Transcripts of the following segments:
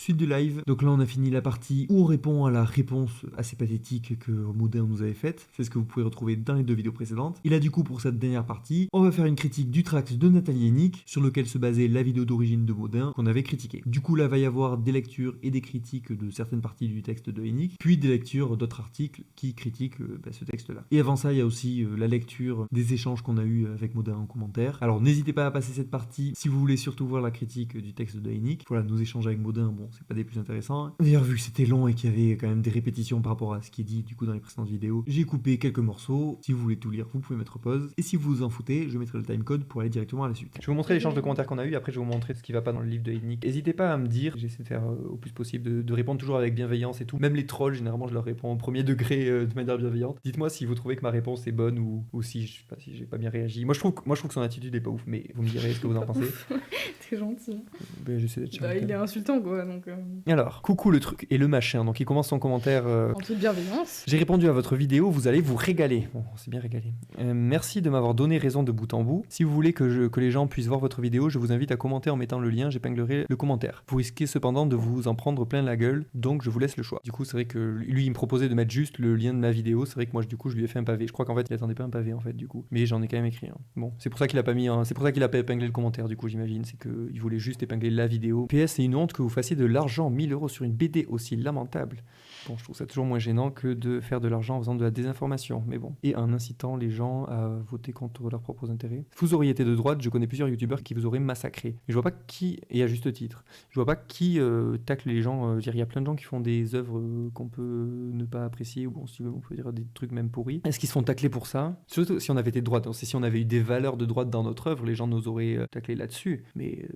Suite de live, donc là on a fini la partie où on répond à la réponse assez pathétique que Modin nous avait faite, c'est ce que vous pouvez retrouver dans les 2 vidéos précédentes. Et là du coup pour cette dernière partie, on va faire une critique du tract de Nathalie Hennig, sur lequel se basait la vidéo d'origine de Modin qu'on avait critiqué. Du coup là va y avoir des lectures et des critiques de certaines parties du texte de Hennig, puis des lectures d'autres articles qui critiquent ce texte-là. Et avant ça il y a aussi la lecture des échanges qu'on a eu avec Modin en commentaire. Alors n'hésitez pas à passer cette partie si vous voulez surtout voir la critique du texte de Hennig. Voilà, nos échanges avec Modin, bon, c'est pas des plus intéressants. D'ailleurs, vu que c'était long et qu'il y avait quand même des répétitions par rapport à ce qui est dit du coup dans les précédentes vidéos, j'ai coupé quelques morceaux. Si vous voulez tout lire, vous pouvez mettre pause. Et si vous vous en foutez, je mettrai le timecode pour aller directement à la suite. Je vais vous montrer l'échange de commentaires qu'on a eu, et après je vais vous montrer ce qui va pas dans le livre de Hennig. N'hésitez pas à me dire, j'essaie de faire au plus possible, de répondre toujours avec bienveillance et tout. Même les trolls, généralement, je leur réponds au premier degré de manière bienveillante. Dites-moi si vous trouvez que ma réponse est bonne ou si je sais pas si j'ai pas bien réagi. Moi je trouve que son attitude est pas ouf, mais vous me direz ce que vous en pensez. T'es gentil. Ben, j'essaie d'être charmant. Il est insultant quoi donc. Alors, coucou le truc et le machin. Donc il commence son commentaire. En toute bienveillance. J'ai répondu à votre vidéo, vous allez vous régaler. Bon, on s'est bien régalé. Merci de m'avoir donné raison de bout en bout. Si vous voulez que les gens puissent voir votre vidéo, je vous invite à commenter en mettant le lien, j'épinglerai le commentaire. Vous risquez cependant de vous en prendre plein la gueule, donc je vous laisse le choix. Du coup, c'est vrai que lui, il me proposait de mettre juste le lien de ma vidéo. C'est vrai que moi, du coup, je lui ai fait un pavé. Je crois qu'en fait, il attendait pas un pavé, en fait, du coup. Mais j'en ai quand même écrit un. Bon, c'est pour ça qu'il a pas mis c'est pour ça qu'il a pas épinglé le commentaire, du coup, j'imagine. C'est qu'il voulait juste épingler la vidéo. PS, c'est une honte que vous fassiez de l'argent, 1000 € sur une BD aussi lamentable. Bon, je trouve ça toujours moins gênant que de faire de l'argent en faisant de la désinformation, mais bon. Et en incitant les gens à voter contre leurs propres intérêts. Vous auriez été de droite, je connais plusieurs youtubeurs qui vous auraient massacré. Mais je vois pas qui, et à juste titre, je vois pas qui tacle les gens. Il y a plein de gens qui font des œuvres qu'on peut ne pas apprécier, ou bon, si on peut dire des trucs même pourris. Est-ce qu'ils se font tacler pour ça? Surtout si on avait été de droite. Si on avait eu des valeurs de droite dans notre œuvre, les gens nous auraient taclé là-dessus. Mais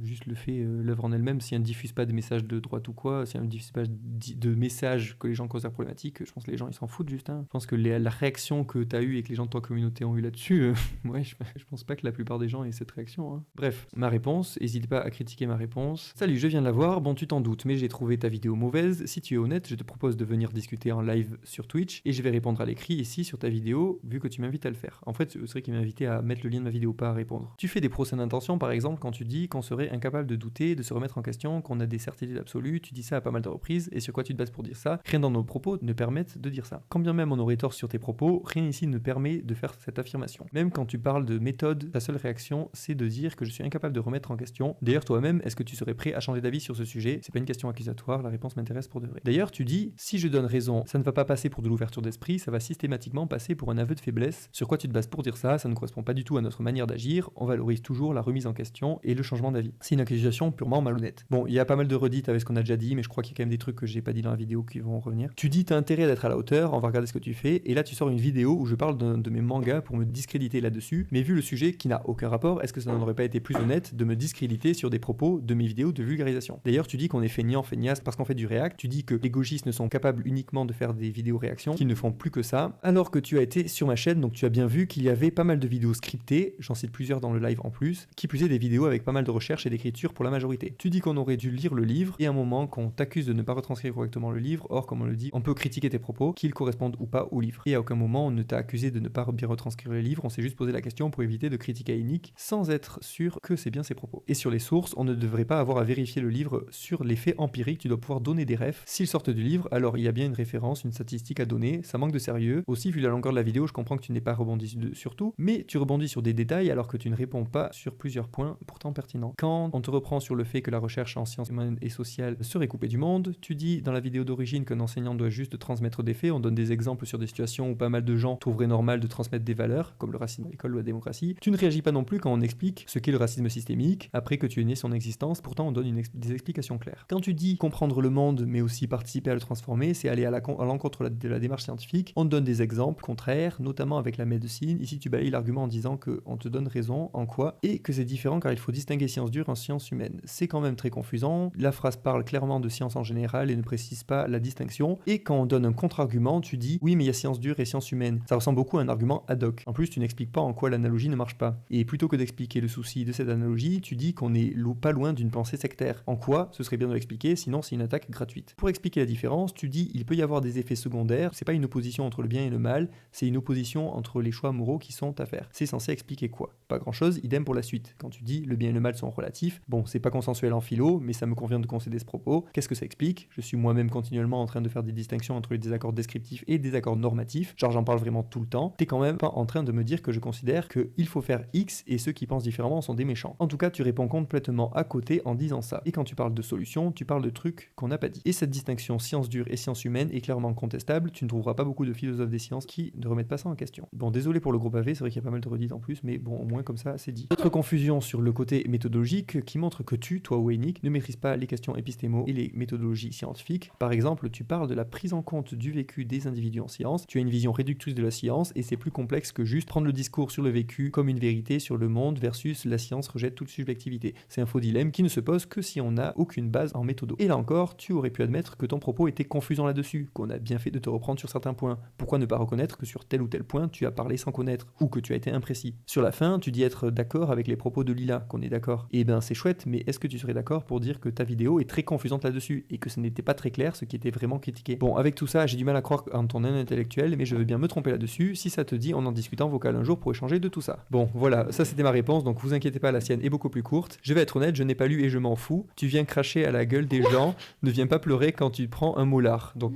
juste le fait, l'œuvre en elle-même, si elle ne diffuse pas de messages de droite ou quoi, si elle ne diffuse pas de messages que les gens considèrent problématiques, je pense que les gens ils s'en foutent juste. Je pense que la réaction que tu as eue et que les gens de ta communauté ont eu là-dessus, ouais, je pense pas que la plupart des gens aient cette réaction. Bref, ma réponse, n'hésite pas à critiquer ma réponse. Salut, je viens de la voir, bon tu t'en doutes, mais j'ai trouvé ta vidéo mauvaise. Si tu es honnête, je te propose de venir discuter en live sur Twitch et je vais répondre à l'écrit ici sur ta vidéo, vu que tu m'invites à le faire. En fait, c'est vrai qu'il m'a invité à mettre le lien de ma vidéo, pas à répondre. Tu fais des procès d'intention, par exemple, quand tu dis qu'on serait incapable de douter, de se remettre en question, qu'on a des certitudes absolues, tu dis ça à pas mal de reprises, et sur quoi tu te bases pour dire ça? Rien dans nos propos ne permettent de dire ça. Quand bien même on aurait tort sur tes propos, rien ici ne permet de faire cette affirmation. Même quand tu parles de méthode, ta seule réaction, c'est de dire que je suis incapable de remettre en question. D'ailleurs, toi-même, est-ce que tu serais prêt à changer d'avis sur ce sujet? C'est pas une question accusatoire, la réponse m'intéresse pour de vrai. D'ailleurs, tu dis, si je donne raison, ça ne va pas passer pour de l'ouverture d'esprit, ça va systématiquement passer pour un aveu de faiblesse. Sur quoi tu te bases pour dire ça? Ça ne correspond pas du tout à notre manière d'agir, on valorise toujours la remise en question et le changement d'avis. C'est une accusation purement malhonnête. Bon, il y a pas mal de redites avec ce qu'on a déjà dit, mais je crois qu'il y a quand même des trucs que j'ai pas dit dans la vidéo qui vont revenir. Tu dis t'as intérêt d'être à la hauteur, on va regarder ce que tu fais, et là tu sors une vidéo où je parle de mes mangas pour me discréditer là-dessus, mais vu le sujet qui n'a aucun rapport, est-ce que ça n'aurait pas été plus honnête de me discréditer sur des propos de mes vidéos de vulgarisation? D'ailleurs, tu dis qu'on est feignant, feignasse parce qu'on fait du réact, tu dis que les gauchistes ne sont capables uniquement de faire des vidéos réactions, qu'ils ne font plus que ça, alors que tu as été sur ma chaîne, donc tu as bien vu qu'il y avait pas mal de vidéos scriptées, j'en cite plusieurs dans le live en plus, qui plus est des vidéos avec pas mal de recherches et d'écriture pour la majorité. Tu dis qu'on aurait dû lire le livre, et à un moment qu'on t'accuse de ne pas retranscrire correctement le livre, or comme on le dit, on peut critiquer tes propos, qu'ils correspondent ou pas au livre. Et à aucun moment on ne t'a accusé de ne pas bien retranscrire le livre, on s'est juste posé la question pour éviter de critiquer Hennig sans être sûr que c'est bien ses propos. Et sur les sources, on ne devrait pas avoir à vérifier le livre sur les faits empiriques, tu dois pouvoir donner des refs. S'ils sortent du livre, alors il y a bien une référence, une statistique à donner, ça manque de sérieux. Aussi, vu la longueur de la vidéo, je comprends que tu n'aies pas rebondi sur tout, mais tu rebondis sur des détails alors que tu ne réponds pas sur plusieurs points pourtant pertinents. Quand on te reprend sur le fait que la recherche en sciences humaines et sociales serait coupée du monde, tu dis dans la vidéo d'origine qu'un enseignant doit juste transmettre des faits, on donne des exemples sur des situations où pas mal de gens trouveraient normal de transmettre des valeurs, comme le racisme à l'école ou la démocratie. Tu ne réagis pas non plus quand on explique ce qu'est le racisme systémique, après que tu aies nié son existence, pourtant on donne des explications claires. Quand tu dis comprendre le monde, mais aussi participer à le transformer, c'est aller à l'encontre de la démarche scientifique, on te donne des exemples contraires, notamment avec la médecine. Ici tu balayes l'argument en disant qu'on te donne raison, en quoi, et que c'est différent car il faut distinguer sciences dures en sciences humaines. C'est quand même très confusant, la phrase parle clairement de sciences en général et ne précise pas la distinction, et quand on donne un contre-argument, tu dis oui mais il y a sciences dures et sciences humaines. Ça ressemble beaucoup à un argument ad hoc. En plus tu n'expliques pas en quoi l'analogie ne marche pas. Et plutôt que d'expliquer le souci de cette analogie, tu dis qu'on est pas loin d'une pensée sectaire. En quoi ce serait bien de l'expliquer, sinon c'est une attaque gratuite. Pour expliquer la différence, tu dis il peut y avoir des effets secondaires, c'est pas une opposition entre le bien et le mal, c'est une opposition entre les choix moraux qui sont à faire. C'est censé expliquer quoi? Pas grand chose, idem pour la suite. Quand tu dis le bien et le mal sont relatifs, bon c'est pas consensuel en philo, mais ça me convient de concéder ce propos. Qu'est-ce que ça explique? Je suis moi-même continuellement en train de faire des distinctions entre les désaccords descriptifs et désaccords normatifs. Genre j'en parle vraiment tout le temps. T'es quand même pas en train de me dire que je considère qu'il faut faire X et ceux qui pensent différemment sont des méchants. En tout cas, tu réponds complètement à côté en disant ça. Et quand tu parles de solutions, tu parles de trucs qu'on n'a pas dit. Et cette distinction sciences dures et sciences humaines est clairement contestable. Tu ne trouveras pas beaucoup de philosophes des sciences qui ne remettent pas ça en question. Bon, désolé pour le gros pavé, c'est vrai qu'il y a pas mal de redites en plus, mais bon, au moins comme ça, c'est dit. Autre confusion sur le côté méthodologique qui montre que tu, toi ou Enik, ne maîtrises pas les questions épistémo et les méthodologies scientifiques. Par exemple, tu parles de la prise en compte du vécu des individus en science. Tu as une vision réductrice de la science et c'est plus complexe que juste prendre le discours sur le vécu comme une vérité sur le monde versus la science rejette toute subjectivité. C'est un faux dilemme qui ne se pose que si on n'a aucune base en méthodo. Et là encore, tu aurais pu admettre que ton propos était confusant là-dessus, qu'on a bien fait de te reprendre sur certains points. Pourquoi ne pas reconnaître que sur tel ou tel point, tu as parlé sans connaître, ou que tu as été imprécis? Sur la fin, tu dis être d'accord avec les propos de Lila, qu'on est d'accord. Eh ben c'est chouette, mais est-ce que tu serais d'accord pour dire que ta vidéo est très confusante là-dessus, et que ce n'était pas très clair ce qui était vraiment critiqué? Bon, avec tout ça, j'ai du mal à croire en ton intellectuel, mais je veux bien me tromper là-dessus. Si ça te dit, on en discute en vocal un jour pour échanger de tout ça. Bon, voilà, ça c'était ma réponse, donc vous inquiétez pas, la sienne est beaucoup plus courte. Je vais être honnête, je n'ai pas lu et je m'en fous. Tu viens cracher à la gueule des gens, ne viens pas pleurer quand tu prends un molar. Donc,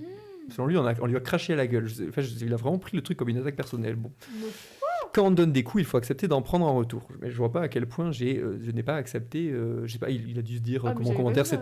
selon lui, on lui a craché à la gueule. Il a vraiment pris le truc comme une attaque personnelle. Bon. Quand on donne des coups, il faut accepter d'en prendre en retour. Mais je vois pas à quel point je n'ai pas accepté. Je sais pas, il a dû se dire que mon commentaire c'est.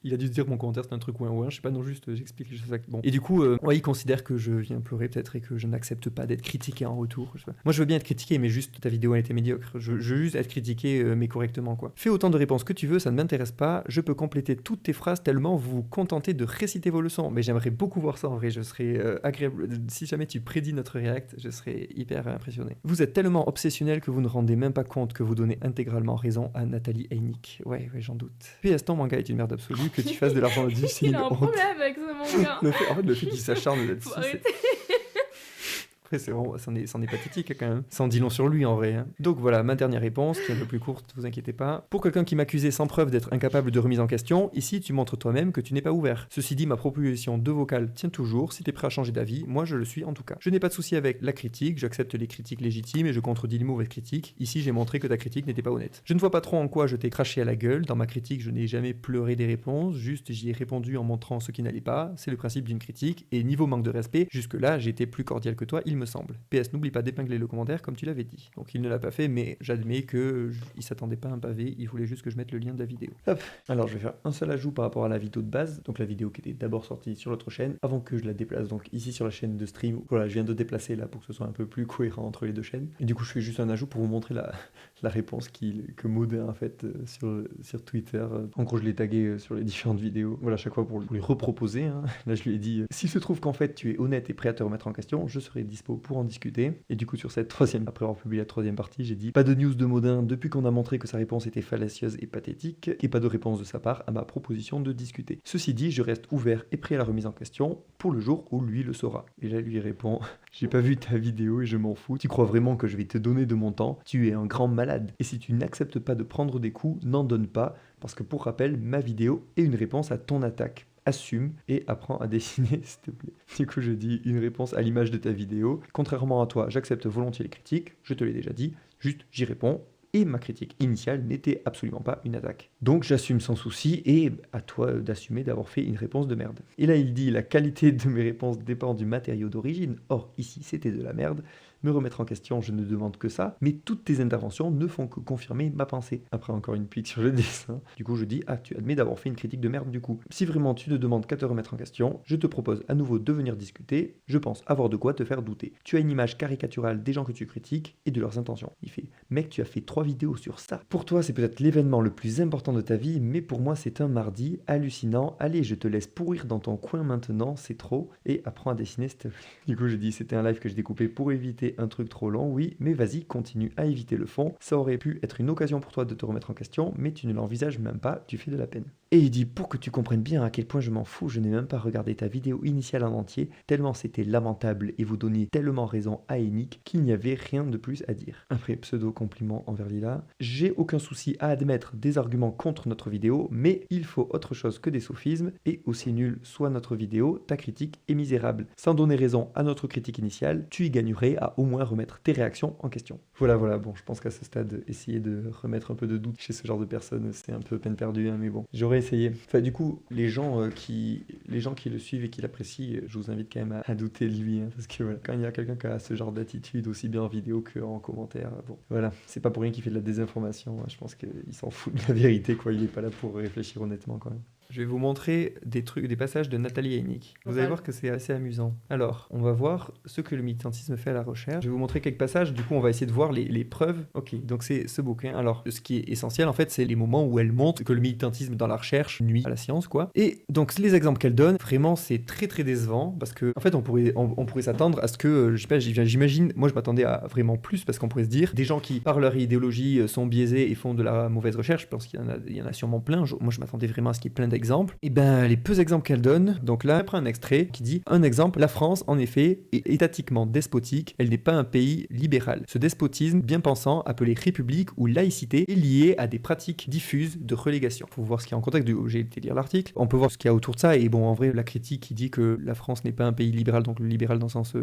Il a dû se dire que mon commentaire c'est un truc ou un. Je sais pas, non, juste j'explique. Bon. Et du coup, ouais, il considère que je viens pleurer peut-être et que je n'accepte pas d'être critiqué en retour. Moi, je veux bien être critiqué, mais juste ta vidéo elle était médiocre. Je veux juste être critiqué, mais correctement quoi. Fais autant de réponses que tu veux, ça ne m'intéresse pas. Je peux compléter toutes tes phrases tellement vous vous contentez de réciter vos leçons. Mais j'aimerais beaucoup voir ça en vrai. Je serais agréable. Si jamais tu prédis notre react, je serais hyper impressionné. Vous êtes tellement obsessionnel que vous ne rendez même pas compte que vous donnez intégralement raison à Nathalie Einik. Ouais, j'en doute. PS, ton manga est une merde absolue, que tu fasses de l'argent là-dessus, c'est une honte. Il a un problème avec ce manga. le fait qu'il s'acharne là-dessus, c'est... Après, c'est vraiment, c'en est pathétique quand même. Ça en dit long sur lui en vrai. Hein. Donc voilà, ma dernière réponse, qui est un peu plus courte, vous inquiétez pas. Pour quelqu'un qui m'accusait sans preuve d'être incapable de remise en question, ici tu montres toi-même que tu n'es pas ouvert. Ceci dit, ma proposition de vocal tient toujours. Si t'es prêt à changer d'avis, moi je le suis en tout cas. Je n'ai pas de souci avec la critique, j'accepte les critiques légitimes et je contredis les mauvaises critiques. Ici j'ai montré que ta critique n'était pas honnête. Je ne vois pas trop en quoi je t'ai craché à la gueule. Dans ma critique, je n'ai jamais pleuré des réponses, juste j'y ai répondu en montrant ce qui n'allait pas. C'est le principe d'une critique. Et niveau manque de respect, jusque-là j'ai été plus cordial que toi, il me semble. PS, n'oublie pas d'épingler le commentaire comme tu l'avais dit. Donc il ne l'a pas fait, mais j'admets que il s'attendait pas à un pavé, il voulait juste que je mette le lien de la vidéo. Hop. Alors je vais faire un seul ajout par rapport à la vidéo de base, donc la vidéo qui était d'abord sortie sur l'autre chaîne, avant que je la déplace donc ici sur la chaîne de stream. Voilà, je viens de déplacer là pour que ce soit un peu plus cohérent entre les deux chaînes. Et du coup je fais juste un ajout pour vous montrer la réponse que Maudin a faite sur Twitter. En gros je l'ai tagué sur les différentes vidéos. Voilà, à chaque fois pour lui reproposer. Hein. Là je lui ai dit, s'il se trouve qu'en fait tu es honnête et prêt à te remettre en question, je serai dispo pour en discuter. Et du coup sur cette troisième, après avoir publié la troisième partie, j'ai dit pas de news de Maudin depuis qu'on a montré que sa réponse était fallacieuse et pathétique, et pas de réponse de sa part à ma proposition de discuter. Ceci dit, je reste ouvert et prêt à la remise en question pour le jour où lui le saura. Et là lui répond, j'ai pas vu ta vidéo et je m'en fous, tu crois vraiment que je vais te donner de mon temps? Tu es un grand malade, et si tu n'acceptes pas de prendre des coups, n'en donne pas, parce que pour rappel, ma vidéo est une réponse à ton attaque. Assume et apprends à dessiner, s'il te plaît. Du coup, je dis une réponse à l'image de ta vidéo. Contrairement à toi, j'accepte volontiers les critiques, je te l'ai déjà dit, juste j'y réponds. Et ma critique initiale n'était absolument pas une attaque. Donc j'assume sans souci et à toi d'assumer d'avoir fait une réponse de merde. Et là il dit la qualité de mes réponses dépend du matériau d'origine. Or ici c'était de la merde. Me remettre en question, je ne demande que ça, mais toutes tes interventions ne font que confirmer ma pensée. Après encore une pique sur le dessin. Du coup je dis, ah tu admets d'avoir fait une critique de merde du coup. Si vraiment tu ne demandes qu'à te remettre en question, je te propose à nouveau de venir discuter, je pense avoir de quoi te faire douter. Tu as une image caricaturale des gens que tu critiques et de leurs intentions. Il fait, mec tu as fait 3 vidéos sur ça. Pour toi c'est peut-être l'événement le plus important de ta vie, mais pour moi c'est un mardi hallucinant. Allez je te laisse pourrir dans ton coin maintenant, c'est trop, et apprends à dessiner s'il te plaît. Du coup je dis, c'était un live que j'ai découpé pour éviter un truc trop long, oui, mais vas-y, continue à éviter le fond. Ça aurait pu être une occasion pour toi de te remettre en question, mais tu ne l'envisages même pas, tu fais de la peine. Et il dit, pour que tu comprennes bien à quel point je m'en fous, je n'ai même pas regardé ta vidéo initiale en entier, tellement c'était lamentable et vous donniez tellement raison à Einik qu'il n'y avait rien de plus à dire. Après, pseudo-compliment envers Lila. J'ai aucun souci à admettre des arguments contre notre vidéo, mais il faut autre chose que des sophismes, et aussi nul soit notre vidéo, ta critique est misérable. Sans donner raison à notre critique initiale, tu y gagnerais à au moins remettre tes réactions en question. Voilà, bon, je pense qu'à ce stade, essayer de remettre un peu de doute chez ce genre de personnes, c'est un peu peine perdue, hein, mais bon. J'aurais essayer. Enfin, du coup, les gens qui le suivent et qui l'apprécient, je vous invite quand même à douter de lui, hein, parce que voilà, quand il y a quelqu'un qui a ce genre d'attitude, aussi bien en vidéo qu'en commentaire, bon, voilà, c'est pas pour rien qu'il fait de la désinformation, hein, je pense qu'il s'en fout de la vérité, quoi, il est pas là pour réfléchir honnêtement quand même. Je vais vous montrer des passages de Nathalie Hennig. Vous allez voir que c'est assez amusant. Alors, on va voir ce que le militantisme fait à la recherche. Je vais vous montrer quelques passages, du coup on va essayer de voir les preuves. Ok, donc c'est ce bouquin. Alors, ce qui est essentiel en fait, c'est les moments où elle montre que le militantisme dans la recherche nuit à la science, quoi. Et donc les exemples qu'elle donne, vraiment c'est très très décevant, parce que en fait on pourrait s'attendre à ce que, je sais pas, j'imagine, moi je m'attendais à vraiment plus, parce qu'on pourrait se dire, des gens qui par leur idéologie sont biaisés et font de la mauvaise recherche, je pense qu'il y en a sûrement plein. Moi je m'attendais vraiment à ce qu'il y ait plein d'exemples. Et ben les peu exemples qu'elle donne, donc là elle prend un extrait qui dit: un exemple, la France en effet est étatiquement despotique, elle n'est pas un pays libéral. Ce despotisme bien pensant, appelé république ou laïcité, est lié à des pratiques diffuses de relégation. Faut voir ce qu'il y a en contexte, j'ai été lire l'article, on peut voir ce qu'il y a autour de ça, et bon en vrai la critique qui dit que la France n'est pas un pays libéral, donc le libéral dans le sens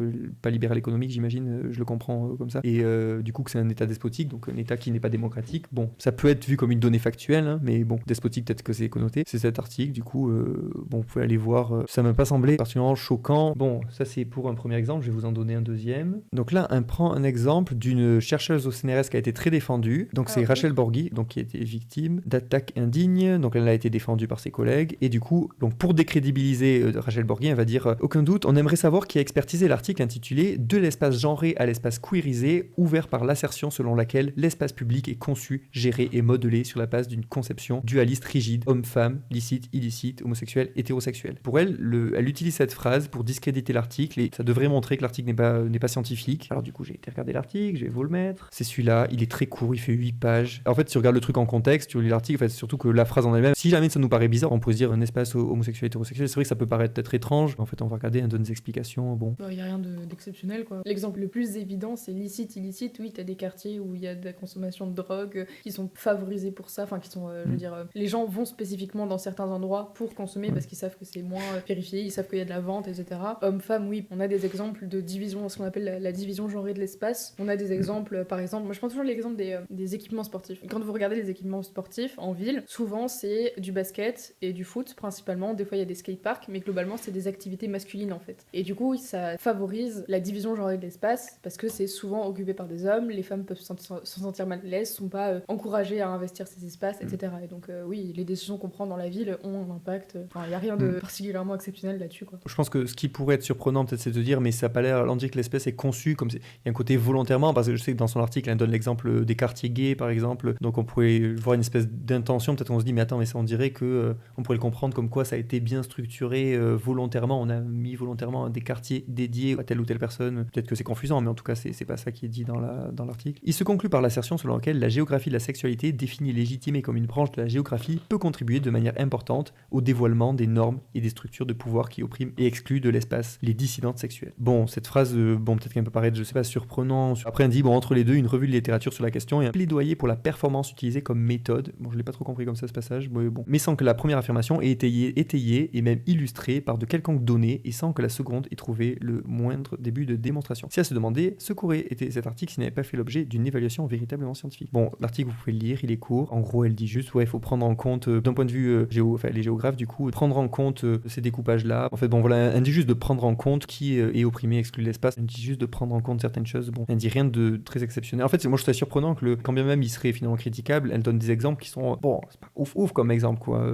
pas libéral économique j'imagine, je le comprends comme ça, et du coup que c'est un état despotique, donc un état qui n'est pas démocratique, bon ça peut être vu comme une donnée factuelle, hein, mais bon despotique peut-être que c'est connoté, c'est cet article. Du coup, bon, vous pouvez aller voir. Ça m'a pas semblé particulièrement choquant. Bon, ça c'est pour un premier exemple. Je vais vous en donner un deuxième. Donc là, on prend un exemple d'une chercheuse au CNRS qui a été très défendue. Donc c'est Rachel Borghi, donc qui a été victime d'attaques indignes. Donc elle a été défendue par ses collègues. Et du coup, donc pour décrédibiliser Rachel Borghi, elle va dire aucun doute, on aimerait savoir qui a expertisé l'article intitulé De l'espace genré à l'espace queerisé, ouvert par l'assertion selon laquelle l'espace public est conçu, géré et modelé sur la base d'une conception dualiste rigide, homme-femme, licite, illicite, homosexuel, hétérosexuel. Pour elle, elle utilise cette phrase pour discréditer l'article, et ça devrait montrer que l'article n'est pas scientifique. Alors du coup, j'ai été regarder l'article, je vais vous le mettre. C'est celui-là, il est très court, il fait 8 pages. En fait, si tu regardes le truc en contexte, tu lis l'article, en fait, surtout que la phrase en elle-même, si jamais ça nous paraît bizarre, on pourrait se dire un espace homosexuel, hétérosexuel, c'est vrai que ça peut paraître peut-être étrange. En fait, on va regarder, on donne des explications, bon. Il n'y a rien d'exceptionnel, quoi. L'exemple le plus évident, c'est licite, illicite. Oui, t'as des quartiers où il y a de la consommation de drogue qui sont favorisés pour ça, enfin qui sont, je veux dire, les gens vont spécifiquement dans certains endroits pour consommer parce qu'ils savent que c'est moins vérifié, ils savent qu'il y a de la vente, etc. Hommes-femmes, oui, on a des exemples de division, ce qu'on appelle la division genrée de l'espace. On a des exemples, par exemple, moi je prends toujours l'exemple des équipements sportifs. Quand vous regardez les équipements sportifs en ville, souvent c'est du basket et du foot principalement, des fois il y a des skateparks, mais globalement c'est des activités masculines en fait. Et du coup, ça favorise la division genrée de l'espace parce que c'est souvent occupé par des hommes, les femmes peuvent s'en sentir mal à l'aise, sont pas encouragées à investir ces espaces, etc. Et donc oui, les décisions qu'on prend dans la ville ont un impact, enfin il n'y a rien de particulièrement exceptionnel là-dessus, quoi. Je pense que ce qui pourrait être surprenant peut-être c'est de dire mais ça n'a pas l'air, on dirait que l'espèce est conçue comme il y a un côté volontairement, parce que je sais que dans son article elle donne l'exemple des quartiers gays par exemple, donc on pourrait voir une espèce d'intention, peut-être on se dit mais attends mais ça on dirait que on pourrait le comprendre comme quoi ça a été bien structuré volontairement, on a mis volontairement des quartiers dédiés à telle ou telle personne, peut-être que c'est confusant mais en tout cas c'est pas ça qui est dit dans l'article. Il se conclut par l'assertion selon laquelle la géographie de la sexualité, définie et légitimée comme une branche de la géographie, peut contribuer de manière importante au dévoilement des normes et des structures de pouvoir qui oppriment et excluent de l'espace les dissidentes sexuelles. Bon, cette phrase, peut-être qu'elle peut paraître, je sais pas, surprenant. Après, on dit, entre les deux, une revue de littérature sur la question et un plaidoyer pour la performance utilisée comme méthode. Bon, je l'ai pas trop compris comme ça, ce passage, mais bon. Mais sans que la première affirmation ait étayée et même illustrée par de quelconques données et sans que la seconde ait trouvé le moindre début de démonstration. Si à se demander ce qu'aurait été cet article s'il n'avait pas fait l'objet d'une évaluation véritablement scientifique. Bon, l'article, vous pouvez le lire, il est court. En gros, elle dit juste, il faut prendre en compte, d'un point de vue les géographes, du coup, prendre en compte ces découpages-là. En fait, elle dit juste de prendre en compte qui est opprimé, exclu de l'espace. Elle dit juste de prendre en compte certaines choses. Bon, elle dit rien de très exceptionnel. En fait, moi, je trouve ça surprenant que quand bien même il serait finalement critiquable, elle donne des exemples qui sont, c'est pas ouf comme exemple, quoi.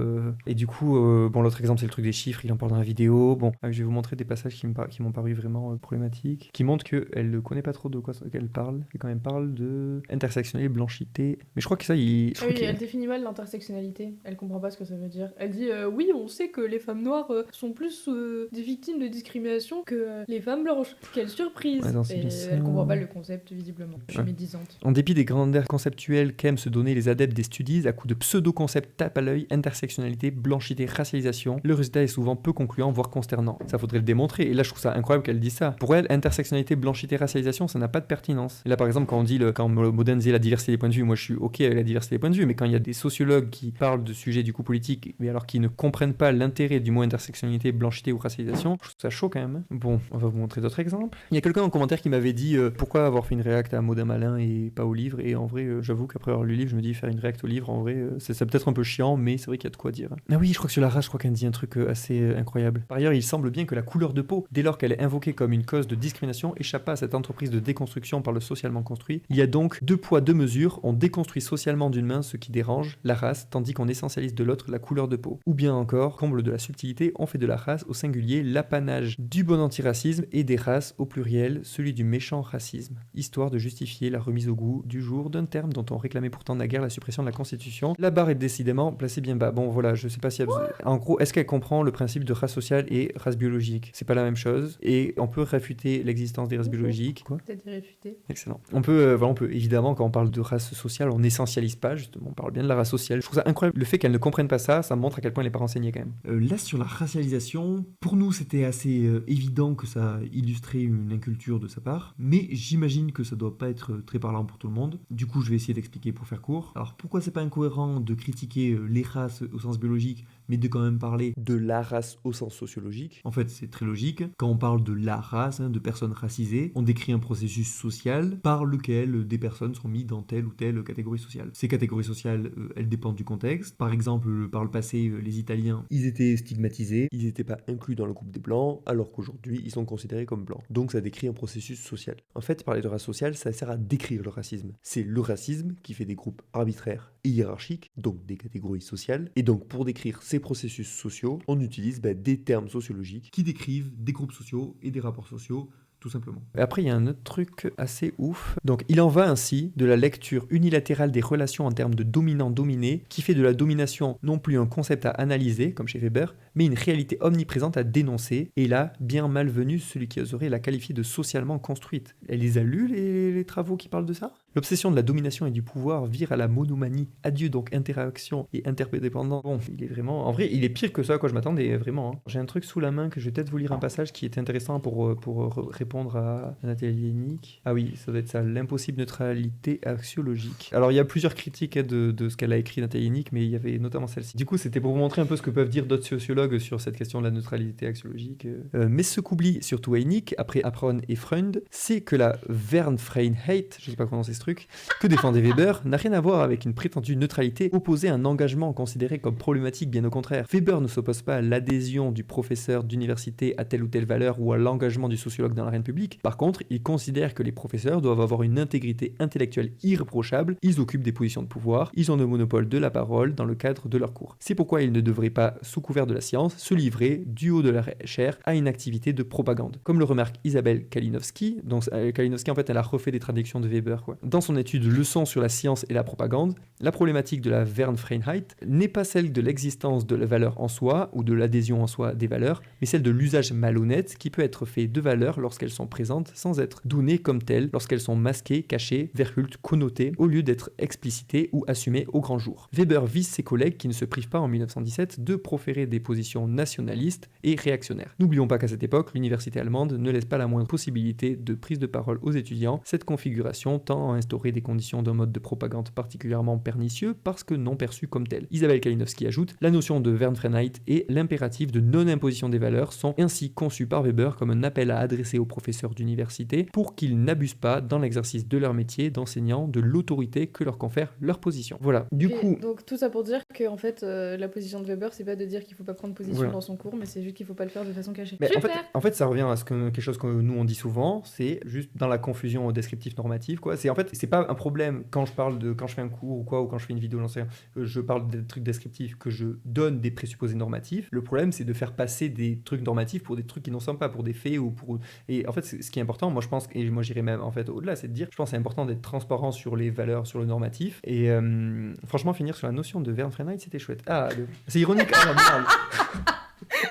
Et du coup, l'autre exemple, c'est le truc des chiffres, il en parle dans la vidéo. Bon, je vais vous montrer des passages qui m'ont paru vraiment problématiques, qui montrent qu'elle ne connaît pas trop de quoi qu'elle parle, et quand même parle de intersectionnalité, blanchité. Mais je crois que ça, elle définit mal l'intersectionnalité. Elle comprend pas ce que ça veut dire. Elle dit, oui, on sait que les femmes noires sont plus des victimes de discrimination que les femmes blanches. Quelle surprise! Et elle comprend pas le concept, visiblement. Je suis médisante. En dépit des grandeurs conceptuelles qu'aiment se donner les adeptes des studies, à coup de pseudo-concepts tape à l'œil, intersectionnalité, blanchité, racialisation, le résultat est souvent peu concluant, voire consternant. Ça faudrait le démontrer. Et là, je trouve ça incroyable qu'elle dise ça. Pour elle, intersectionnalité, blanchité, racialisation, ça n'a pas de pertinence. Et là, par exemple, quand on moderniser la diversité des points de vue, moi je suis ok avec la diversité des points de vue, mais quand il y a des sociologues qui parlent de sujets du coup politiques mais alors qui ne comprennent pas l'intérêt du mot intersectionnalité, blanchité ou racialisation. Je trouve ça chaud quand même. Bon, on va vous montrer d'autres exemples. Il y a quelqu'un en commentaire qui m'avait dit pourquoi avoir fait une réact à Maudin Malin et pas au livre. Et en vrai, j'avoue qu'après avoir lu le livre, je me dis faire une réact au livre, en vrai, c'est peut-être un peu chiant, mais c'est vrai qu'il y a de quoi dire. Ah oui, je crois que sur la race, je crois qu'elle dit un truc assez incroyable. Par ailleurs, il semble bien que la couleur de peau, dès lors qu'elle est invoquée comme une cause de discrimination, échappe pas à cette entreprise de déconstruction par le socialement construit. Il y a donc 2 poids 2 mesures, on déconstruit socialement d'une main ce qui dérange, la race, tandis qu'on essentialise de l'autre la couleur de peau. Ou bien encore, comble de la subtilité, on fait de la race au singulier l'apanage du bon antiracisme et des races au pluriel, celui du méchant racisme, histoire de justifier la remise au goût du jour d'un terme dont on réclamait pourtant naguère la suppression de la Constitution. La barre est décidément placée bien bas. Bon voilà, je sais pas si elle... En gros, est-ce qu'elle comprend le principe de race sociale et race biologique? C'est pas la même chose, et on peut réfuter l'existence des races biologiques. Quoi? Peut-être réfuter. Excellent. On peut évidemment, quand on parle de race sociale, on n'essentialise pas, justement, on parle bien de la race sociale. Je trouve ça incroyable. Le fait qu'elles ne comprennent pas ça, ça montre à quel point elle n'est pas renseignée quand même. Là, sur la racialisation, pour nous, c'était assez évident que ça illustrait une inculture de sa part, mais j'imagine que ça doit pas être très parlant pour tout le monde. Du coup, je vais essayer d'expliquer pour faire court. Alors, pourquoi c'est pas incohérent de critiquer les races au sens biologique, mais de quand même parler de la race au sens sociologique? En fait, c'est très logique. Quand on parle de la race, de personnes racisées, on décrit un processus social par lequel des personnes sont mises dans telle ou telle catégorie sociale. Ces catégories sociales, elles dépendent du contexte. Par exemple, par le passé, les Italiens, ils étaient stigmatisés, ils n'étaient pas inclus dans le groupe des Blancs, alors qu'aujourd'hui, ils sont considérés comme Blancs. Donc ça décrit un processus social. En fait, parler de race sociale, ça sert à décrire le racisme. C'est le racisme qui fait des groupes arbitraires et hiérarchiques, donc des catégories sociales. Et donc, pour décrire ces processus sociaux, on utilise des termes sociologiques qui décrivent des groupes sociaux et des rapports sociaux, tout simplement. Et après, il y a un autre truc assez ouf. Donc, il en va ainsi de la lecture unilatérale des relations en termes de dominant-dominé, qui fait de la domination non plus un concept à analyser, comme chez Weber, mais une réalité omniprésente à dénoncer, et là, bien malvenu celui qui oserait la qualifier de socialement construite. Elle les a lus, les travaux qui parlent de ça? L'obsession de la domination et du pouvoir vire à la monomanie. Adieu donc interaction et interdépendance. Bon, il est vraiment... En vrai, il est pire que ça à quoi je m'attendais, vraiment. Hein. J'ai un truc sous la main que je vais peut-être vous lire un passage qui est intéressant pour répondre à Nathalie Yannick. Ah oui, ça doit être ça. L'impossible neutralité axiologique. Alors, il y a plusieurs critiques de ce qu'elle a écrit, Nathalie Yannick, mais il y avait notamment celle-ci. Du coup, c'était pour vous montrer un peu ce que peuvent dire d'autres sociologues sur cette question de la neutralité axiologique. Mais ce qu'oublie surtout Yannick, après Apron et Freund, c'est que la Vernfreiheit, je sais pas comment c'est ce truc, que défendait Weber, n'a rien à voir avec une prétendue neutralité opposée à un engagement considéré comme problématique, bien au contraire. Weber ne s'oppose pas à l'adhésion du professeur d'université à telle ou telle valeur ou à l'engagement du sociologue dans l'arène publique. Par contre, il considère que les professeurs doivent avoir une intégrité intellectuelle irréprochable, ils occupent des positions de pouvoir, ils ont le monopole de la parole dans le cadre de leurs cours. C'est pourquoi ils ne devraient pas, sous couvert de la science, se livrer, du haut de leur chair, à une activité de propagande. Comme le remarque Isabelle Kalinowski, donc Kalinowski en fait elle a refait des traductions de Weber quoi. Dans son étude Leçons sur la science et la propagande, la problématique de la Vernfreiheit n'est pas celle de l'existence de la valeur en soi ou de l'adhésion en soi des valeurs, mais celle de l'usage malhonnête qui peut être fait de valeurs lorsqu'elles sont présentes sans être données comme telles, lorsqu'elles sont masquées, cachées, vercultes, connotées, au lieu d'être explicitées ou assumées au grand jour. Weber vise ses collègues qui ne se privent pas en 1917 de proférer des positions nationalistes et réactionnaires. N'oublions pas qu'à cette époque, l'université allemande ne laisse pas la moindre possibilité de prise de parole aux étudiants. Cette configuration tend à instaurer des conditions d'un mode de propagande particulièrement pernicieux parce que non perçu comme tel. Isabelle Kalinowski ajoute, la notion de Vernfreiheit et l'impératif de non-imposition des valeurs sont ainsi conçus par Weber comme un appel à adresser aux professeurs d'université pour qu'ils n'abusent pas dans l'exercice de leur métier d'enseignant de l'autorité que leur confère leur position. Voilà, du coup... Donc tout ça pour dire que en fait, la position de Weber, c'est pas de dire qu'il faut pas prendre position dans son cours, mais c'est juste qu'il faut pas le faire de façon cachée. Mais en fait, ça revient à quelque chose que nous on dit souvent, c'est juste dans la confusion descriptif normatif quoi. C'est en fait, c'est pas un problème quand je fais un cours ou quoi, ou quand je fais une vidéo, je parle des trucs descriptifs, que je donne des présupposés normatifs. Le problème, c'est de faire passer des trucs normatifs pour des trucs qui n'en sont pas, pour des faits ou pour... Et en fait, ce qui est important, moi je pense, et moi j'irais même en fait au-delà, c'est de dire, je pense que c'est important d'être transparent sur les valeurs, sur le normatif. Et franchement, finir sur la notion de Vernfreiheit, c'était chouette. Ah, c'est ironique. Ah, merde.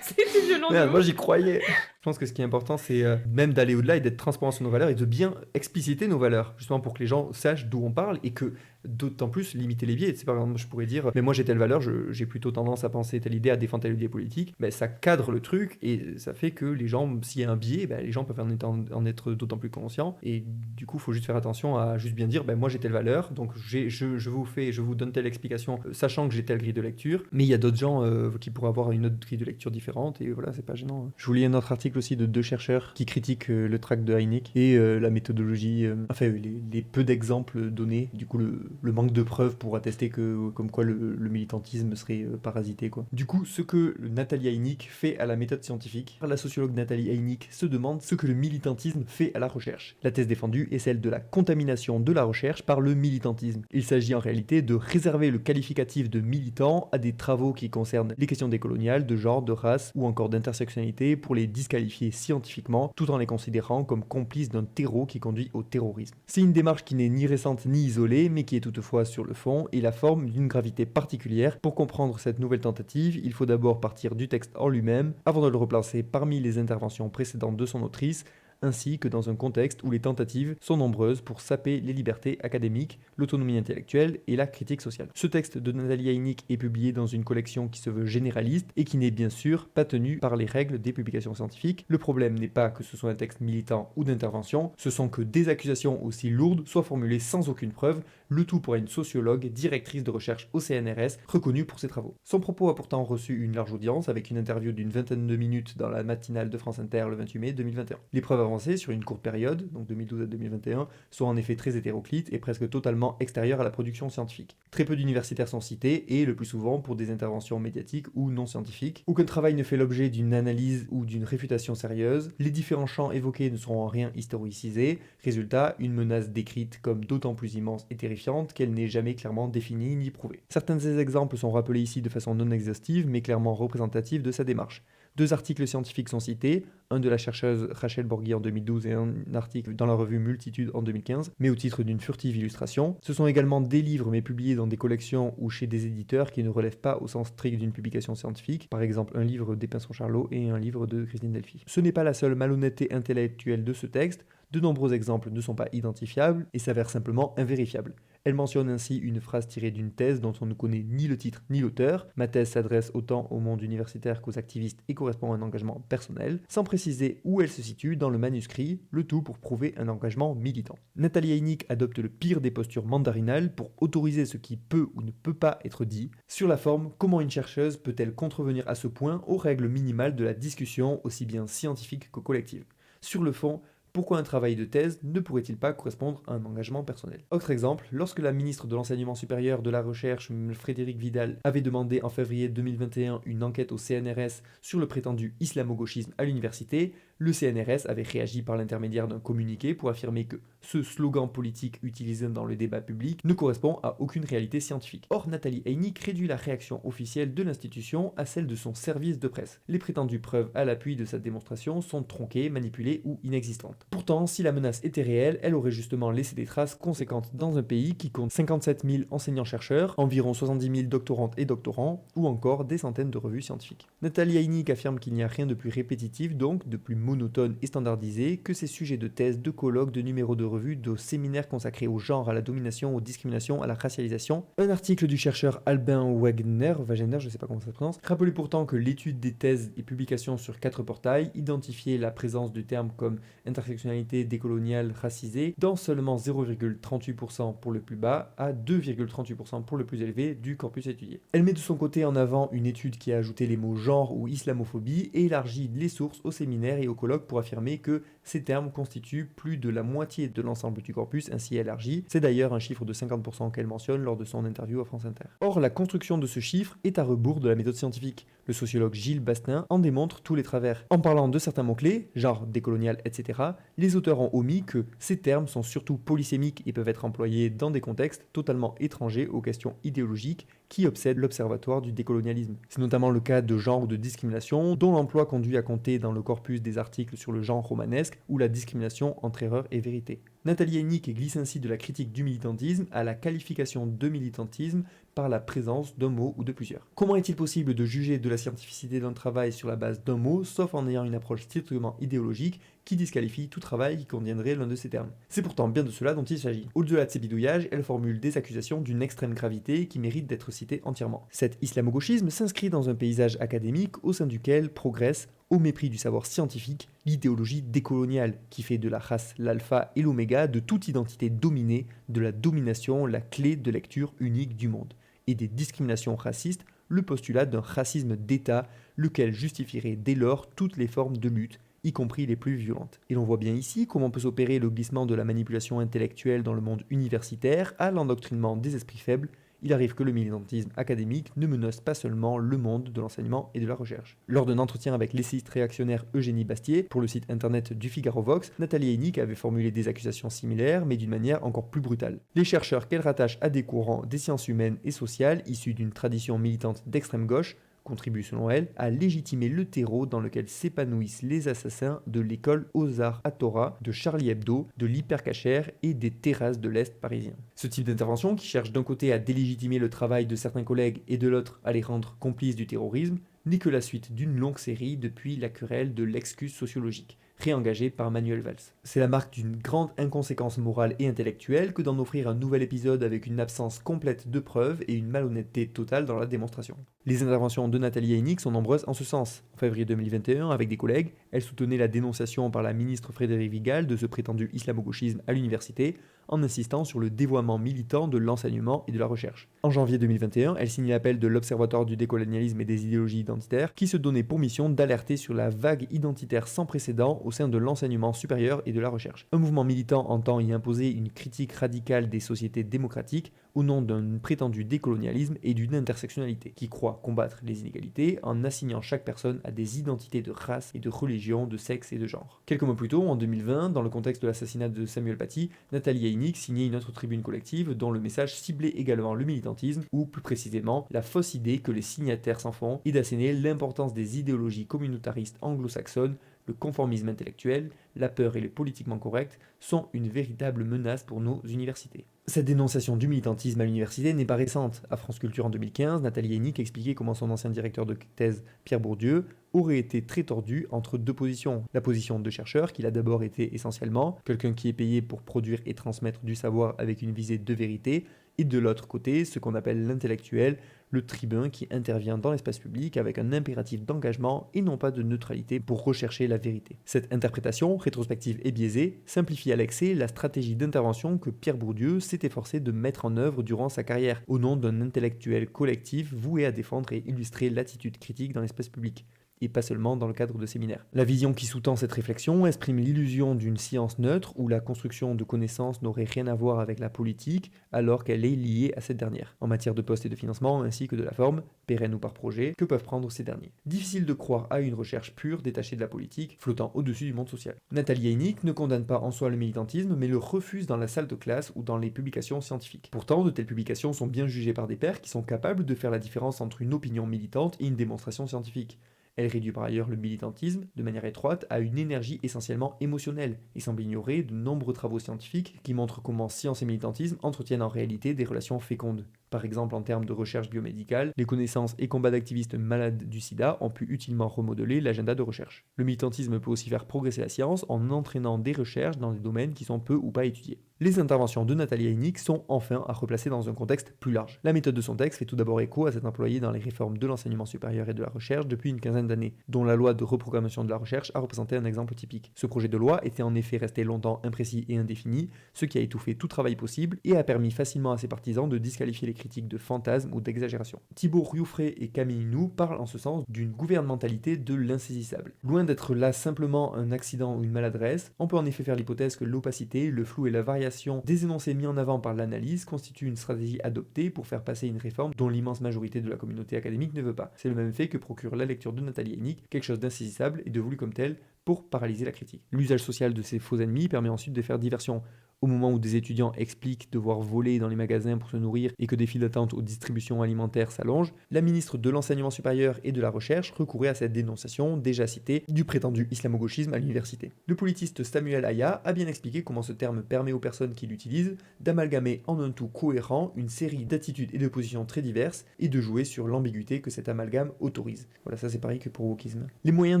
C'était violent. Merde, moi j'y croyais. Je pense que ce qui est important, c'est même d'aller au-delà et d'être transparent sur nos valeurs et de bien expliciter nos valeurs, justement pour que les gens sachent d'où on parle et que d'autant plus limiter les biais. C'est par exemple, je pourrais dire, mais moi j'ai telle valeur, j'ai plutôt tendance à penser telle idée, à défendre telle idée politique. Ben, ça cadre le truc et ça fait que les gens, s'il y a un biais, ben, les gens peuvent en être d'autant plus conscients. Et du coup, il faut juste faire attention à juste bien dire, ben, moi j'ai telle valeur, donc je vous donne telle explication, sachant que j'ai telle grille de lecture. Mais il y a d'autres gens qui pourraient avoir une autre grille de lecture différente et voilà, c'est pas gênant. Je vous lis un autre article aussi de 2 chercheurs qui critiquent le tract de Heineck et la méthodologie, les peu d'exemples donnés, du coup le manque de preuves pour attester que comme quoi le militantisme serait parasité, quoi. Du coup, ce que Nathalie Heineck fait à la méthode scientifique, la sociologue Nathalie Heineck se demande ce que le militantisme fait à la recherche. La thèse défendue est celle de la contamination de la recherche par le militantisme. Il s'agit en réalité de réserver le qualificatif de militant à des travaux qui concernent les questions décoloniales, de genre, de race ou encore d'intersectionnalité pour les disqualifier scientifiquement tout en les considérant comme complices d'un terreau qui conduit au terrorisme. C'est une démarche qui n'est ni récente ni isolée mais qui est toutefois sur le fond et la forme d'une gravité particulière. Pour comprendre cette nouvelle tentative, il faut d'abord partir du texte en lui-même avant de le replacer parmi les interventions précédentes de son autrice, ainsi que dans un contexte où les tentatives sont nombreuses pour saper les libertés académiques, l'autonomie intellectuelle et la critique sociale. Ce texte de Nathalie Heineck est publié dans une collection qui se veut généraliste et qui n'est bien sûr pas tenue par les règles des publications scientifiques. Le problème n'est pas que ce soit un texte militant ou d'intervention, ce sont que des accusations aussi lourdes soient formulées sans aucune preuve, le tout pour une sociologue, directrice de recherche au CNRS, reconnue pour ses travaux. Son propos a pourtant reçu une large audience avec une interview d'une vingtaine de minutes dans la matinale de France Inter le 28 mai 2021. Les preuves avancées sur une courte période, donc 2012 à 2021, sont en effet très hétéroclites et presque totalement extérieures à la production scientifique. Très peu d'universitaires sont cités et le plus souvent pour des interventions médiatiques ou non scientifiques. Aucun travail ne fait l'objet d'une analyse ou d'une réfutation sérieuse. Les différents champs évoqués ne seront en rien historicisés. Résultat, une menace décrite comme d'autant plus immense et terrifiante qu'elle n'est jamais clairement définie ni prouvée. Certains de ces exemples sont rappelés ici de façon non exhaustive mais clairement représentative de sa démarche. 2 articles scientifiques sont cités, un de la chercheuse Rachel Borghi en 2012 et un article dans la revue Multitude en 2015, mais au titre d'une furtive illustration. Ce sont également des livres mais publiés dans des collections ou chez des éditeurs qui ne relèvent pas au sens strict d'une publication scientifique, par exemple un livre d'Epinson-Charlot et un livre de Christine Delphi. Ce n'est pas la seule malhonnêteté intellectuelle de ce texte, de nombreux exemples ne sont pas identifiables et s'avèrent simplement invérifiables. Elle mentionne ainsi une phrase tirée d'une thèse dont on ne connaît ni le titre ni l'auteur. Ma thèse s'adresse autant au monde universitaire qu'aux activistes et correspond à un engagement personnel, sans préciser où elle se situe dans le manuscrit, le tout pour prouver un engagement militant. Nathalie Heineck adopte le pire des postures mandarinales pour autoriser ce qui peut ou ne peut pas être dit. Sur la forme, comment une chercheuse peut-elle contrevenir à ce point aux règles minimales de la discussion aussi bien scientifique que collective? Sur le fond, pourquoi un travail de thèse ne pourrait-il pas correspondre à un engagement personnel? Autre exemple, lorsque la ministre de l'Enseignement supérieur, de la Recherche, Frédérique Vidal, avait demandé en février 2021 une enquête au CNRS sur le prétendu islamo-gauchisme à l'université, le CNRS avait réagi par l'intermédiaire d'un communiqué pour affirmer que ce slogan politique utilisé dans le débat public ne correspond à aucune réalité scientifique. Or, Nathalie Heineck réduit la réaction officielle de l'institution à celle de son service de presse. Les prétendues preuves à l'appui de cette démonstration sont tronquées, manipulées ou inexistantes. Pourtant, si la menace était réelle, elle aurait justement laissé des traces conséquentes dans un pays qui compte 57 000 enseignants-chercheurs, environ 70 000 doctorantes et doctorants, ou encore des centaines de revues scientifiques. Nathalie Heineck affirme qu'il n'y a rien de plus répétitif, donc de plus monotone et standardisé que ces sujets de thèse, de colloques, de numéros de revues, de séminaires consacrés au genre, à la domination, aux discriminations, à la racialisation. Un article du chercheur Albin Wagner, je sais pas comment ça se prononce, rappelait pourtant que l'étude des thèses et publications sur 4 portails identifiait la présence de termes comme intersectionnalité, décoloniale, racisée dans seulement 0,38% pour le plus bas à 2,38% pour le plus élevé du corpus étudié. Elle met de son côté en avant une étude qui a ajouté les mots genre ou islamophobie et élargit les sources aux séminaires et aux colloques pour affirmer que ces termes constituent plus de la moitié de l'ensemble du corpus ainsi élargi. C'est d'ailleurs un chiffre de 50% qu'elle mentionne lors de son interview à France Inter. Or, la construction de ce chiffre est à rebours de la méthode scientifique. Le sociologue Gilles Bastin en démontre tous les travers. En parlant de certains mots-clés, genre décolonial, etc., les auteurs ont omis que ces termes sont surtout polysémiques et peuvent être employés dans des contextes totalement étrangers aux questions idéologiques qui obsèdent l'observatoire du décolonialisme. C'est notamment le cas de genre ou de discrimination, dont l'emploi conduit à compter dans le corpus des articles sur le genre romanesque ou la discrimination entre erreur et vérité. Nathalie Hennig glisse ainsi de la critique du militantisme à la qualification de militantisme par la présence d'un mot ou de plusieurs. Comment est-il possible de juger de la scientificité d'un travail sur la base d'un mot, sauf en ayant une approche strictement idéologique qui disqualifie tout travail qui contiendrait l'un de ces termes? C'est pourtant bien de cela dont il s'agit. Au-delà de ces bidouillages, elle formule des accusations d'une extrême gravité qui méritent d'être citées entièrement. Cet islamo-gauchisme s'inscrit dans un paysage académique au sein duquel progresse, au mépris du savoir scientifique, l'idéologie décoloniale qui fait de la race l'alpha et l'oméga de toute identité dominée, de la domination la clé de lecture unique du monde, et des discriminations racistes le postulat d'un racisme d'État, lequel justifierait dès lors toutes les formes de lutte, y compris les plus violentes. Et l'on voit bien ici comment peut s'opérer le glissement de la manipulation intellectuelle dans le monde universitaire à l'endoctrinement des esprits faibles. Il arrive que le militantisme académique ne menace pas seulement le monde de l'enseignement et de la recherche. Lors d'un entretien avec l'essayiste réactionnaire Eugénie Bastier pour le site internet du Figaro Vox, Nathalie Hennig avait formulé des accusations similaires mais d'une manière encore plus brutale. Les chercheurs qu'elle rattache à des courants des sciences humaines et sociales issus d'une tradition militante d'extrême gauche contribue selon elle à légitimer le terreau dans lequel s'épanouissent les assassins de l'école Ozar Hatorah, de Charlie Hebdo, de l'hypercacher et des terrasses de l'Est parisien. Ce type d'intervention, qui cherche d'un côté à délégitimer le travail de certains collègues et de l'autre à les rendre complices du terrorisme, n'est que la suite d'une longue série depuis la querelle de l'excuse sociologique, réengagée par Manuel Valls. C'est la marque d'une grande inconséquence morale et intellectuelle que d'en offrir un nouvel épisode avec une absence complète de preuves et une malhonnêteté totale dans la démonstration. Les interventions de Nathalie Hennig sont nombreuses en ce sens. En février 2021, avec des collègues, elle soutenait la dénonciation par la ministre Frédérique Vidal de ce prétendu islamo-gauchisme à l'université, en insistant sur le dévoiement militant de l'enseignement et de la recherche. En janvier 2021, elle signe l'appel de l'Observatoire du décolonialisme et des idéologies identitaires, qui se donnait pour mission d'alerter sur la vague identitaire sans précédent au sein de l'enseignement supérieur et de la recherche. Un mouvement militant entend y imposer une critique radicale des sociétés démocratiques au nom d'un prétendu décolonialisme et d'une intersectionnalité, qui croit combattre les inégalités en assignant chaque personne à des identités de race et de religion, de sexe et de genre. Quelques mois plus tôt, en 2020, dans le contexte de l'assassinat de Samuel Paty, Nathalie Hennig signait une autre tribune collective dont le message ciblait également le militantisme, ou plus précisément la fausse idée que les signataires s'en font, et d'asséner l'importance des idéologies communautaristes anglo-saxonnes. Le conformisme intellectuel, la peur et le politiquement correct sont une véritable menace pour nos universités. Cette dénonciation du militantisme à l'université n'est pas récente. À France Culture en 2015, Nathalie Hennig expliquait comment son ancien directeur de thèse, Pierre Bourdieu, aurait été très tordu entre deux positions. La position de chercheur, qu'il a d'abord été essentiellement, quelqu'un qui est payé pour produire et transmettre du savoir avec une visée de vérité, et de l'autre côté, ce qu'on appelle l'intellectuel, le tribun qui intervient dans l'espace public avec un impératif d'engagement et non pas de neutralité pour rechercher la vérité. Cette interprétation, rétrospective et biaisée, simplifie à l'excès la stratégie d'intervention que Pierre Bourdieu s'est efforcé de mettre en œuvre durant sa carrière, au nom d'un intellectuel collectif voué à défendre et illustrer l'attitude critique dans l'espace public, et pas seulement dans le cadre de séminaires. La vision qui sous-tend cette réflexion exprime l'illusion d'une science neutre où la construction de connaissances n'aurait rien à voir avec la politique alors qu'elle est liée à cette dernière, en matière de postes et de financement ainsi que de la forme, pérenne ou par projet, que peuvent prendre ces derniers. Difficile de croire à une recherche pure détachée de la politique, flottant au-dessus du monde social. Nathalie Hennig ne condamne pas en soi le militantisme mais le refuse dans la salle de classe ou dans les publications scientifiques. Pourtant, de telles publications sont bien jugées par des pairs qui sont capables de faire la différence entre une opinion militante et une démonstration scientifique. Elle réduit par ailleurs le militantisme, de manière étroite, à une énergie essentiellement émotionnelle, et semble ignorer de nombreux travaux scientifiques qui montrent comment science et militantisme entretiennent en réalité des relations fécondes. Par exemple, en termes de recherche biomédicale, les connaissances et combats d'activistes malades du sida ont pu utilement remodeler l'agenda de recherche. Le militantisme peut aussi faire progresser la science en entraînant des recherches dans des domaines qui sont peu ou pas étudiés. Les interventions de Nathalie Hennig sont enfin à replacer dans un contexte plus large. La méthode de son texte fait tout d'abord écho à cette employée dans les réformes de l'enseignement supérieur et de la recherche depuis une quinzaine d'années, dont la loi de reprogrammation de la recherche a représenté un exemple typique. Ce projet de loi était en effet resté longtemps imprécis et indéfini, ce qui a étouffé tout travail possible et a permis facilement à ses partisans de disqualifier les critiques de fantasmes ou d'exagération. Thibaut Rioufré et Camille Nou parlent en ce sens d'une gouvernementalité de l'insaisissable. Loin d'être là simplement un accident ou une maladresse, on peut en effet faire l'hypothèse que l'opacité, le flou et la variation des énoncés mis en avant par l'analyse constituent une stratégie adoptée pour faire passer une réforme dont l'immense majorité de la communauté académique ne veut pas. C'est le même effet que procure la lecture de Nathalie Hennig, quelque chose d'insaisissable et de voulu comme tel pour paralyser la critique. L'usage social de ces faux ennemis permet ensuite de faire diversion Au moment où des étudiants expliquent devoir voler dans les magasins pour se nourrir et que des files d'attente aux distributions alimentaires s'allongent, la ministre de l'Enseignement supérieur et de la Recherche recourait à cette dénonciation déjà citée du prétendu islamo-gauchisme à l'université. Le politiste Samuel Aya a bien expliqué comment ce terme permet aux personnes qui l'utilisent d'amalgamer en un tout cohérent une série d'attitudes et de positions très diverses et de jouer sur l'ambiguïté que cet amalgame autorise. Voilà, ça c'est pareil que pour wokisme. Les moyens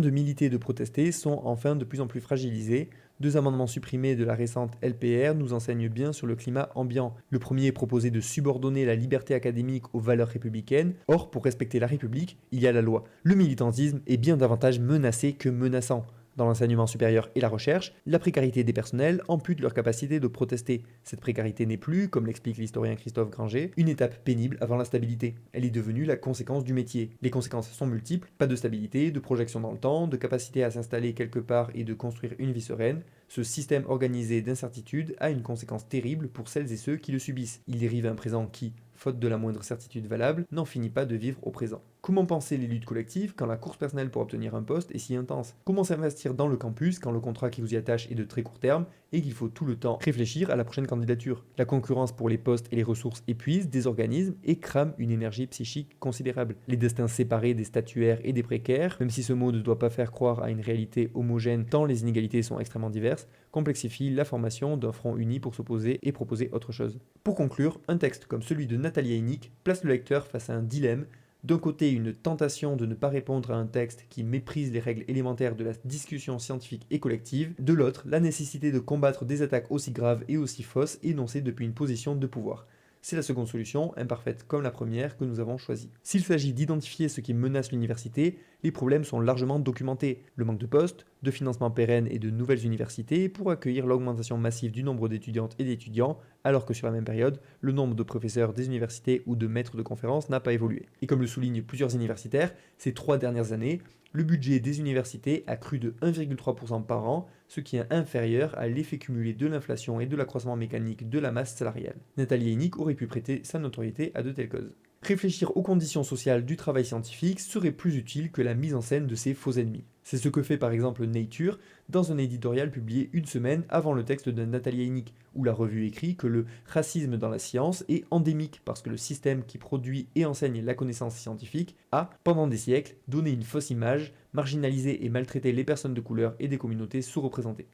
de militer et de protester sont enfin de plus en plus fragilisés. 2 amendements supprimés de la récente LPR nous enseignent bien sur le climat ambiant. Le premier proposait de subordonner la liberté académique aux valeurs républicaines. Or, pour respecter la République, il y a la loi. Le militantisme est bien davantage menacé que menaçant. Dans l'enseignement supérieur et la recherche, la précarité des personnels ampute leur capacité de protester. Cette précarité n'est plus, comme l'explique l'historien Christophe Granger, une étape pénible avant la stabilité. Elle est devenue la conséquence du métier. Les conséquences sont multiples, pas de stabilité, de projection dans le temps, de capacité à s'installer quelque part et de construire une vie sereine. Ce système organisé d'incertitude a une conséquence terrible pour celles et ceux qui le subissent. Il dérive un présent qui, faute de la moindre certitude valable, n'en finit pas de vivre au présent. Comment penser les luttes collectives quand la course personnelle pour obtenir un poste est si intense? Comment s'investir dans le campus quand le contrat qui vous y attache est de très court terme et qu'il faut tout le temps réfléchir à la prochaine candidature? La concurrence pour les postes et les ressources épuise, désorganise et crame une énergie psychique considérable. Les destins séparés des statuaires et des précaires, même si ce mot ne doit pas faire croire à une réalité homogène tant les inégalités sont extrêmement diverses, complexifie la formation d'un front uni pour s'opposer et proposer autre chose. Pour conclure, un texte comme celui de Nathalie Eynick place le lecteur face à un dilemme. D'un côté, une tentation de ne pas répondre à un texte qui méprise les règles élémentaires de la discussion scientifique et collective. De l'autre, la nécessité de combattre des attaques aussi graves et aussi fausses énoncées depuis une position de pouvoir. C'est la seconde solution, imparfaite comme la première, que nous avons choisie. S'il s'agit d'identifier ce qui menace l'université, les problèmes sont largement documentés. Le manque de postes, de financement pérenne et de nouvelles universités pour accueillir l'augmentation massive du nombre d'étudiantes et d'étudiants, alors que sur la même période, le nombre de professeurs des universités ou de maîtres de conférences n'a pas évolué. Et comme le soulignent plusieurs universitaires, ces 3 dernières années, le budget des universités a cru de 1,3% par an, ce qui est inférieur à l'effet cumulé de l'inflation et de l'accroissement mécanique de la masse salariale. Nathalie Eynick aurait pu prêter sa notoriété à de telles causes. Réfléchir aux conditions sociales du travail scientifique serait plus utile que la mise en scène de ses faux ennemis. C'est ce que fait par exemple Nature dans un éditorial publié une semaine avant le texte de Nathalie Eynick, où la revue écrit que le racisme dans la science est endémique parce que le système qui produit et enseigne la connaissance scientifique a, pendant des siècles, donné une fausse image, marginalisé et maltraité les personnes de couleur et des communautés sous-représentées.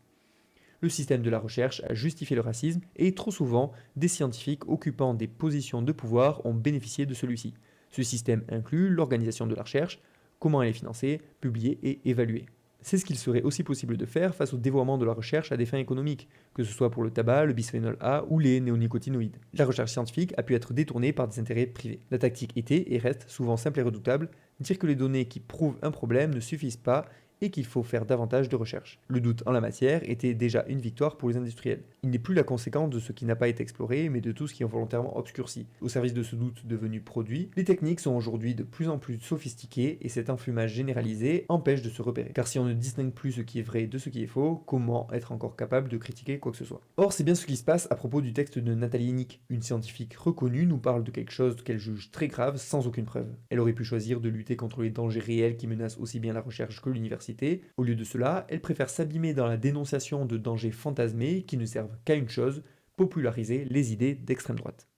Le système de la recherche a justifié le racisme et trop souvent, des scientifiques occupant des positions de pouvoir ont bénéficié de celui-ci. Ce système inclut l'organisation de la recherche, comment elle est financée, publiée et évaluée. C'est ce qu'il serait aussi possible de faire face au dévoiement de la recherche à des fins économiques, que ce soit pour le tabac, le bisphénol A ou les néonicotinoïdes. La recherche scientifique a pu être détournée par des intérêts privés. La tactique était et reste souvent simple et redoutable, dire que les données qui prouvent un problème ne suffisent pas et qu'il faut faire davantage de recherche. Le doute en la matière était déjà une victoire pour les industriels. Il n'est plus la conséquence de ce qui n'a pas été exploré, mais de tout ce qui est volontairement obscurci. Au service de ce doute devenu produit, les techniques sont aujourd'hui de plus en plus sophistiquées et cet enfumage généralisé empêche de se repérer. Car si on ne distingue plus ce qui est vrai de ce qui est faux, comment être encore capable de critiquer quoi que ce soit? Or, c'est bien ce qui se passe à propos du texte de Nathalie Eynick. Une scientifique reconnue nous parle de quelque chose qu'elle juge très grave sans aucune preuve. Elle aurait pu choisir de lutter contre les dangers réels qui menacent aussi bien la recherche que l'université. Au lieu de cela, elle préfère s'abîmer dans la dénonciation de dangers fantasmés qui ne servent qu'à une chose, populariser les idées d'extrême droite.